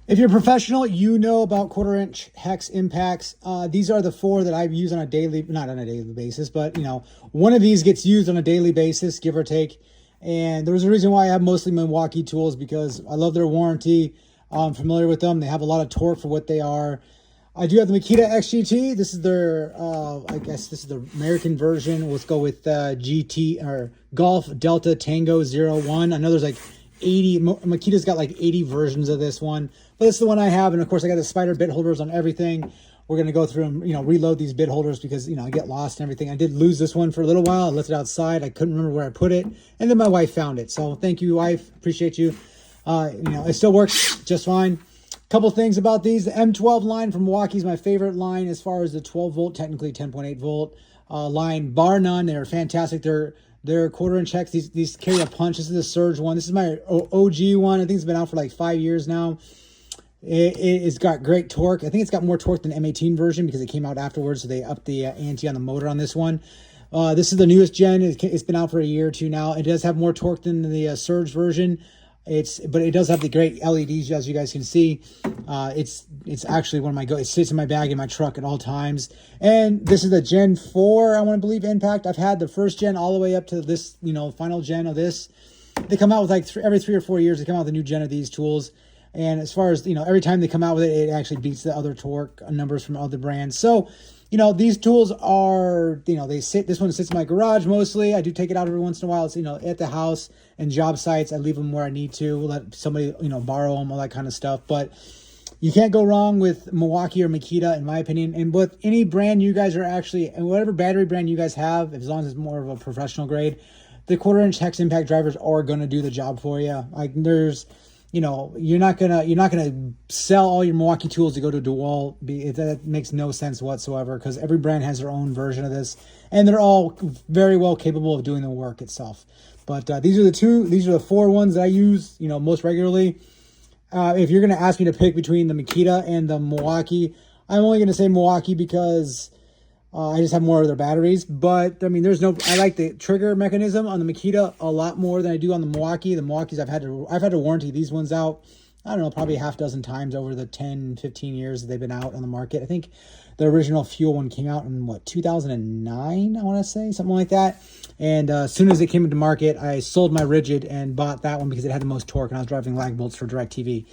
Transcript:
If you're a professional, you know about 1/4 inch hex impacts. These are the 4 that I use on a daily, not on a daily basis, but one of these gets used on a daily basis, give or take. And there's a reason why I have mostly Milwaukee tools, because I love their warranty. I'm familiar with them. They have a lot of torque for what they are. I do have the Makita XGT. This is their, I guess this is the American version. Let's go with GT or Golf Delta Tango 01. I know there's like 80, Makita's got like 80 versions of this one, but it's the one I have. And of course I got the spider bit holders on everything. We're going to go through and, reload these bit holders because, I get lost and everything. I did lose this one for a little while. I left it outside. I couldn't remember where I put it. And then my wife found it. So thank you, wife. Appreciate you. It still works just fine. Couple things about these. The M12 line from Milwaukee is my favorite line as far as the 12 volt, technically 10.8 volt line, bar none. They're fantastic. They're 1/4 inch hex. These carry a punch. This is the Surge one. This is my OG one. I think it's been out for like 5 years now. It's got great torque. I think it's got more torque than the M18 version because it came out afterwards, so they upped the ante on the motor on this one. This is the newest gen. It's been out for a year or two now. It does have more torque than the Surge version. But it does have the great LEDs, as you guys can see. It's actually one of my go. It sits in my bag in my truck at all times. And this is the Gen 4, I want to believe, Impact. I've had the first gen all the way up to this, final gen of this. They come out with like every 3 or 4 years. They come out with a new gen of these tools. And as far as every time they come out with it, it actually beats the other torque numbers from other brands. So, these tools are, this one sits in my garage mostly. I do take it out every once in a while. It's, at the house and job sites. I leave them where I need to, let somebody, borrow them, all that kind of stuff. But you can't go wrong with Milwaukee or Makita, in my opinion. And with any brand you guys are actually, and whatever battery brand you guys have, as long as it's more of a professional grade, the 1/4 inch hex impact drivers are going to do the job for you. Like there's, you're not gonna sell all your Milwaukee tools to go to DeWalt. That makes no sense whatsoever, because every brand has their own version of this, and they're all very well capable of doing the work itself. But these are the 4 ones that I use, most regularly. If you're gonna ask me to pick between the Makita and the Milwaukee, I'm only gonna say Milwaukee because I just have more of their batteries. But I mean, I like the trigger mechanism on the Makita a lot more than I do on the Milwaukee. The Milwaukees, I've had to warranty these ones out, I don't know, probably a half dozen times over the 10, 15 years that they've been out on the market. I think the original fuel one came out in 2009, I want to say, something like that. And as soon as it came into market, I sold my Rigid and bought that one because it had the most torque, and I was driving lag bolts for DirecTV.